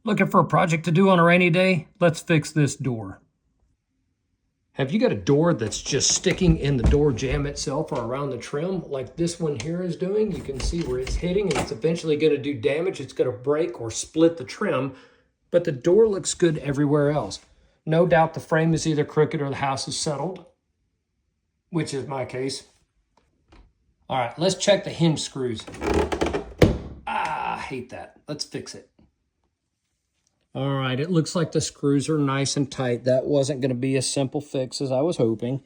Looking for a project to do on a rainy day? Let's fix this door. Have you got a door that's just sticking in the door jamb itself or around the trim like this one here is doing? You can see where it's hitting and it's eventually going to do damage. It's going to break or split the trim, but the door looks good everywhere else. No doubt the frame is either crooked or the house is settled, which is my case. All right, let's check the hinge screws. I hate that. Let's fix it. All right, it looks like the screws are nice and tight. That wasn't going to be a simple fix as I was hoping.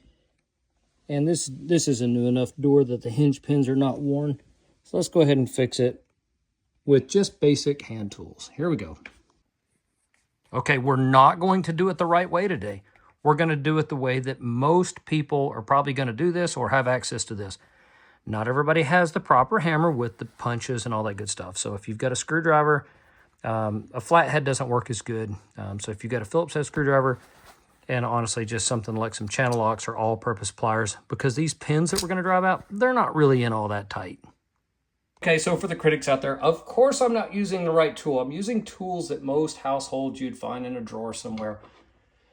And this is a new enough door that the hinge pins are not worn. So let's go ahead and fix it with just basic hand tools. Here we go. Okay, we're not going to do it the right way today. We're going to do it the way that most people are probably going to do this or have access to this. Not everybody has the proper hammer with the punches and all that good stuff. So if you've got a screwdriver, a flathead doesn't work as good. So if you've got a Phillips head screwdriver, and honestly just something like some channel locks or all-purpose pliers, because these pins that we're going to drive out, they're not really in all that tight. Okay, so for the critics out there, of course I'm not using the right tool. I'm using tools that most households you'd find in a drawer somewhere.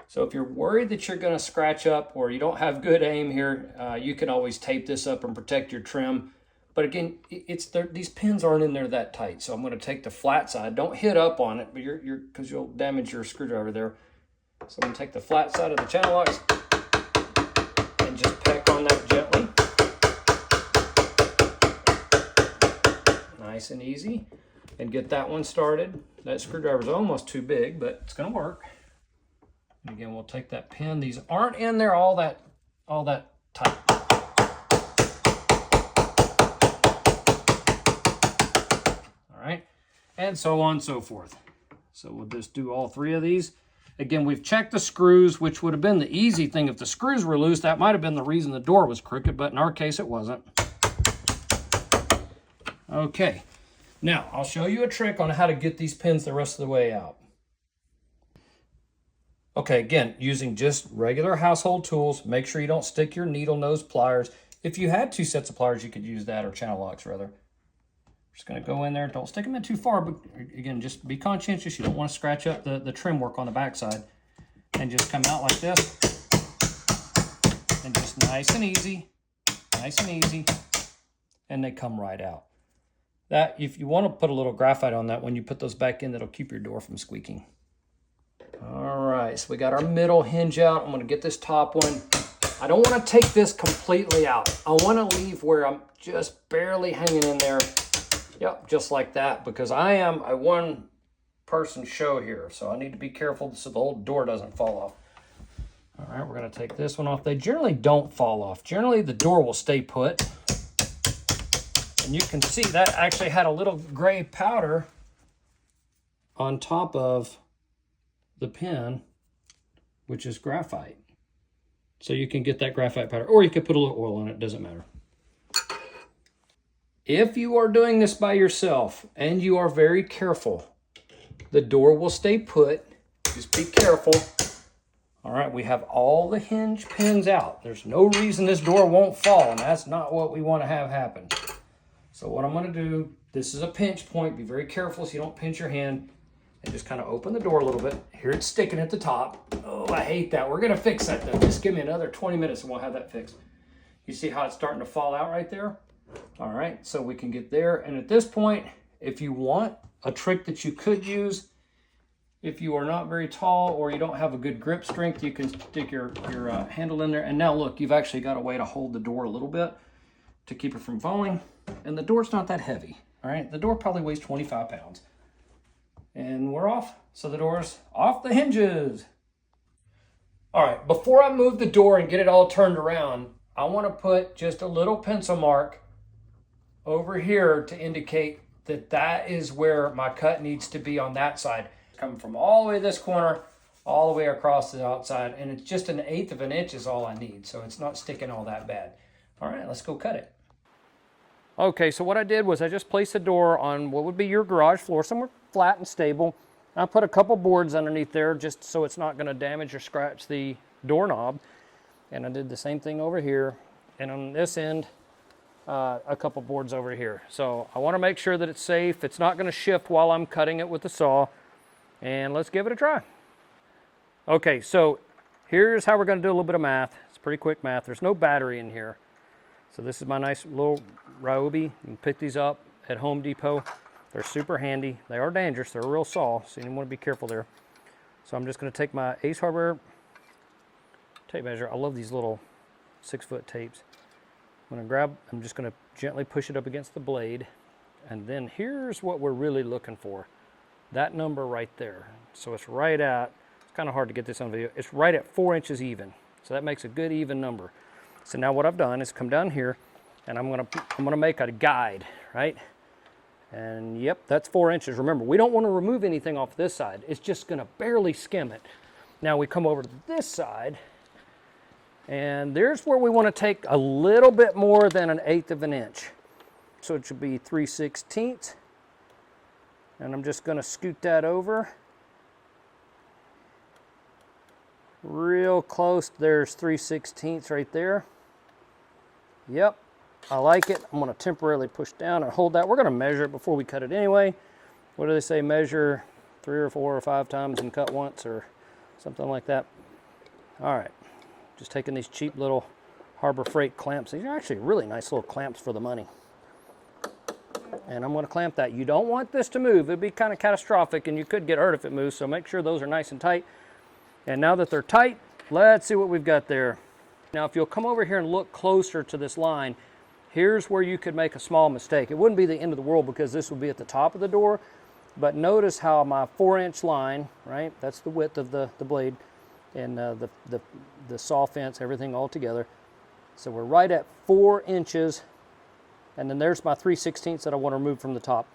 So if you're worried that you're going to scratch up or you don't have good aim here, you can always tape this up and protect your trim. But again, these pins aren't in there that tight. So I'm going to take the flat side. Don't hit up on it, but because you'll damage your screwdriver there. So I'm going to take the flat side of the channel locks and just peck on that gently. Nice and easy. And get that one started. That screwdriver is almost too big, but it's going to work. And again, we'll take that pin. These aren't in there all that tight. All right, and so on and so forth. So we'll just do all three of these. Again, we've checked the screws, which would have been the easy thing. If the screws were loose, that might have been the reason the door was crooked, but in our case, it wasn't. Okay, now I'll show you a trick on how to get these pins the rest of the way out. Okay, again, using just regular household tools, make sure you don't stick your needle nose pliers. If you had two sets of pliers, you could use that, or channel locks rather. Just gonna go in there, don't stick them in too far, but again, just be conscientious. You don't wanna scratch up the trim work on the backside. And just come out like this. And just nice and easy, and they come right out. That, if you wanna put a little graphite on that, when you put those back in, that'll keep your door from squeaking. All right, so we got our middle hinge out. I'm gonna get this top one. I don't wanna take this completely out. I wanna leave where I'm just barely hanging in there. Yep, just like that, because I am a one-person show here, so I need to be careful so the whole door doesn't fall off. All right, we're gonna take this one off. They generally don't fall off. Generally, the door will stay put. And you can see that actually had a little gray powder on top of the pin, which is graphite. So you can get that graphite powder, or you could put a little oil on it, doesn't matter. If you are doing this by yourself and you are very careful, the door will stay put. Just be careful. All right, we have all the hinge pins out. There's no reason this door won't fall, and that's not what we want to have happen. So what I'm going to do, this is a pinch point. Be very careful so you don't pinch your hand. And just kind of open the door a little bit. Here it's sticking at the top. Oh, I hate that. We're going to fix that though. Just give me another 20 minutes and we'll have that fixed. You see how it's starting to fall out right there? All right, so we can get there. And at this point, if you want a trick that you could use, if you are not very tall or you don't have a good grip strength, you can stick your handle in there. And now look, you've actually got a way to hold the door a little bit to keep it from falling. And the door's not that heavy, all right? The door probably weighs 25 pounds. And we're off. So the door's off the hinges. All right, before I move the door and get it all turned around, I want to put just a little pencil mark over here to indicate that that is where my cut needs to be on that side. Coming from all the way this corner, all the way across the outside, and it's just 1/8 of an inch is all I need, so it's not sticking all that bad. All right, let's go cut it. Okay, so what I did was I just placed the door on what would be your garage floor, somewhere flat and stable. I put a couple boards underneath there just so it's not going to damage or scratch the doorknob. And I did the same thing over here. And on this end, a couple boards over here. So I want to make sure that it's safe. It's not going to shift while I'm cutting it with the saw. and let's give it a try. Okay, so here's how we're going to do a little bit of math. It's pretty quick math. There's no battery in here. So this is my nice little Ryobi. You can pick these up at Home Depot. They're super handy. They are dangerous. They're a real saw, so you want to be careful there. So I'm just going to take my Ace Hardware tape measure. I love these little 6-foot tapes. I'm just going to gently push it up against the blade. And then here's what we're really looking for. That number right there. So it's right at, it's kind of hard to get this on video, it's right at 4 inches even. So that makes a good even number. So now what I've done is come down here and I'm gonna make a guide, right? And yep, that's 4 inches. Remember, we don't want to remove anything off this side. It's just gonna barely skim it. Now we come over to this side, and there's where we want to take a little bit more than 1/8 of an inch. So it should be 3/16. And I'm just gonna scoot that over. Real close, there's 3/16 right there. Yep, I like it. I'm gonna temporarily push down and hold that. We're gonna measure it before we cut it anyway. What do they say, measure 3 or 4 or 5 times and cut once, or something like that. All right, just taking these cheap little Harbor Freight clamps. These are actually really nice little clamps for the money. And I'm gonna clamp that. You don't want this to move. It'd be kind of catastrophic and you could get hurt if it moves, so make sure those are nice and tight. And now that they're tight, let's see what we've got there. Now, if you'll come over here and look closer to this line, here's where you could make a small mistake. It wouldn't be the end of the world because this would be at the top of the door, but notice how my 4-inch line, right, that's the width of the blade, and the saw fence, everything all together. So we're right at 4 inches, and then there's my 3/16 that I want to remove from the top.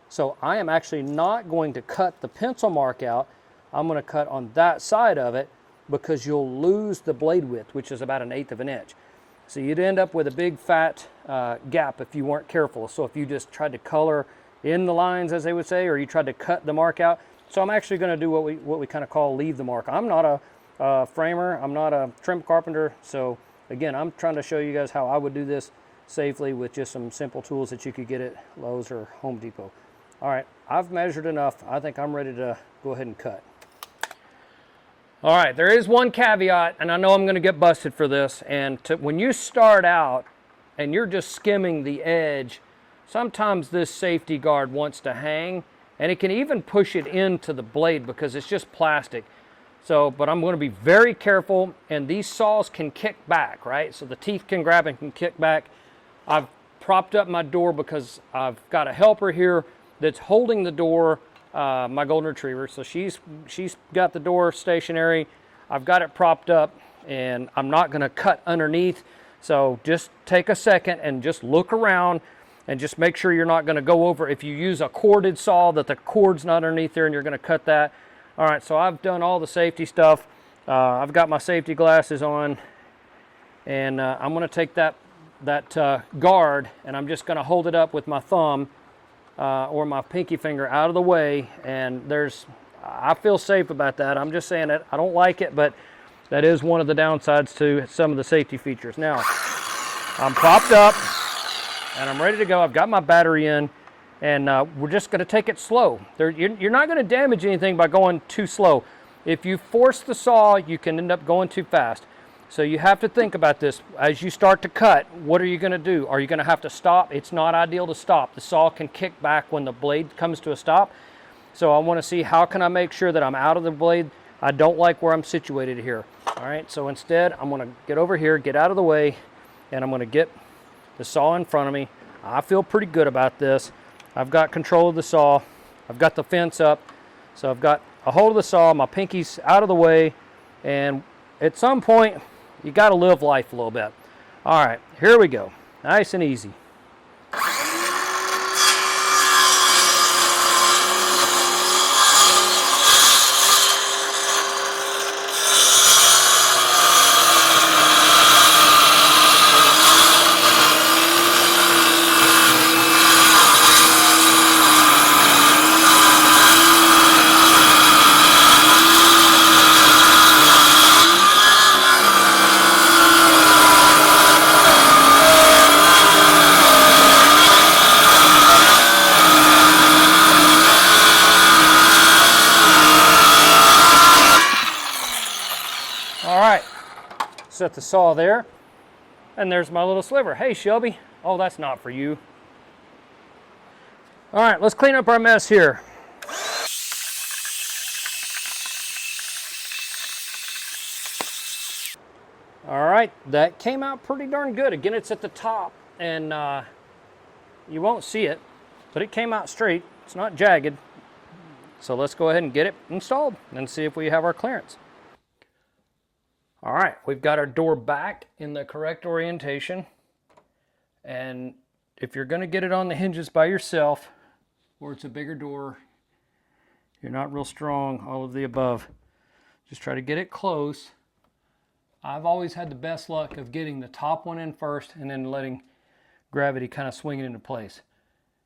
So I am actually not going to cut the pencil mark out. I'm going to cut on that side of it because you'll lose the blade width, which is about 1/8 of an inch. So you'd end up with a big fat gap if you weren't careful. So if you just tried to color in the lines, as they would say, or you tried to cut the mark out. So I'm actually going to do what we kind of call leave the mark. I'm not a framer. I'm not a trim carpenter. So again, I'm trying to show you guys how I would do this safely with just some simple tools that you could get at Lowe's or Home Depot. All right, I've measured enough. I think I'm ready to go ahead and cut. All right, there is one caveat, and I know I'm going to get busted for this. And when you start out and you're just skimming the edge, sometimes this safety guard wants to hang, and it can even push it into the blade because it's just plastic. So, but I'm going to be very careful, and these saws can kick back, right? So the teeth can grab and can kick back. I've propped up my door because I've got a helper here that's holding the door, my golden retriever. So she's got the door stationary. I've got it propped up, and I'm not going to cut underneath. So just take a second and just look around and just make sure you're not going to go over. If you use a corded saw, that the cord's not underneath there and you're going to cut that. All right, so I've done all the safety stuff. I've got my safety glasses on, and I'm going to take that guard, and I'm just going to hold it up with my thumb or my pinky finger out of the way, and I feel safe about that. I'm just saying it. I don't like it, but that is one of the downsides to some of the safety features. Now, I'm propped up, and I'm ready to go. I've got my battery in, and we're just going to take it slow. You're not going to damage anything by going too slow. If you force the saw, you can end up going too fast. So you have to think about this. As you start to cut, what are you going to do? Are you going to have to stop? It's not ideal to stop. The saw can kick back when the blade comes to a stop. So I want to see how can I make sure that I'm out of the blade. I don't like where I'm situated here. All right, so instead I'm going to get over here, get out of the way, and I'm going to get the saw in front of me. I feel pretty good about this. I've got control of the saw. I've got the fence up. So I've got a hold of the saw, my pinky's out of the way, and at some point, you got to live life a little bit. All right, here we go. Nice and easy. set the saw there. And there's my little sliver. Hey, Shelby. Oh, that's not for you. All right, let's clean up our mess here. All right, that came out pretty darn good. Again, it's at the top, and you won't see it, but it came out straight. It's not jagged. So let's go ahead and get it installed and see if we have our clearance. All right, we've got our door back in the correct orientation. And if you're going to get it on the hinges by yourself, or it's a bigger door, you're not real strong, all of the above, just try to get it close. I've always had the best luck of getting the top one in first and then letting gravity kind of swing it into place.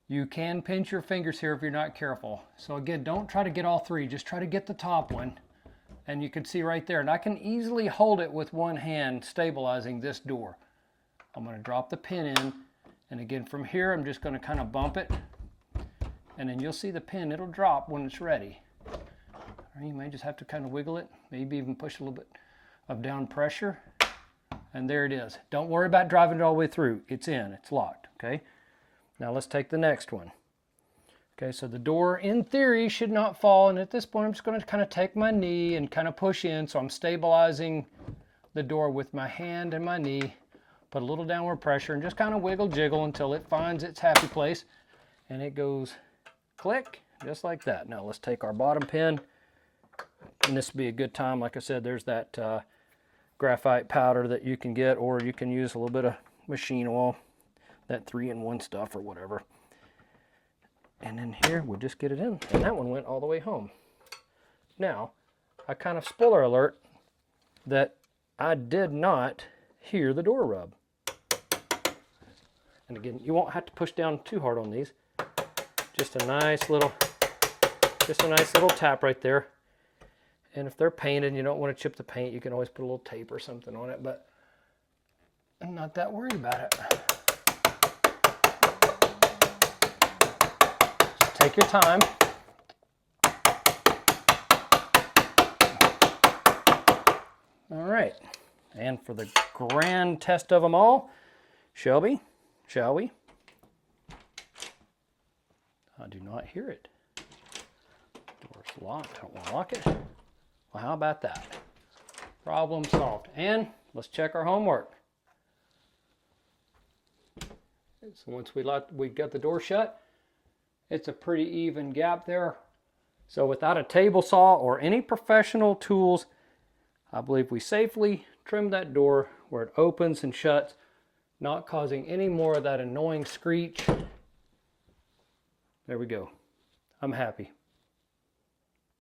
You can pinch your fingers here if you're not careful. So again, don't try to get all three, just try to get the top one. And you can see right there, and I can easily hold it with one hand, stabilizing this door. I'm going to drop the pin in, and again from here I'm just going to kind of bump it, and then you'll see the pin, it'll drop when it's ready. Or you may just have to kind of wiggle it, maybe even push a little bit of down pressure, and there it is. Don't worry about driving it all the way through. It's in, it's locked, okay? Now let's take the next one. Okay, so the door in theory should not fall, and at this point I'm just going to kind of take my knee and kind of push in, so I'm stabilizing the door with my hand and my knee, put a little downward pressure, and just kind of wiggle jiggle until it finds its happy place, and it goes click, just like that. Now let's take our bottom pin, and this would be a good time, like I said, there's that graphite powder that you can get, or you can use a little bit of machine oil, that 3-in-1 stuff or whatever. And then here, we'll just get it in. And that one went all the way home. Now, I kind of spoiler alert that I did not hear the door rub. And again, you won't have to push down too hard on these. Just a nice little tap right there. And if they're painted and you don't want to chip the paint, you can always put a little tape or something on it, but I'm not that worried about it. Just take your time. All right, and for the grand test of them all, Shelby, shall we? I do not hear it. Door's locked. I don't want to lock it. Well, how about that? Problem solved. And let's check our homework. So once we got the door shut, it's a pretty even gap there. So without a table saw or any professional tools, I believe we safely trimmed that door where it opens and shuts, not causing any more of that annoying screech. There we go. I'm happy.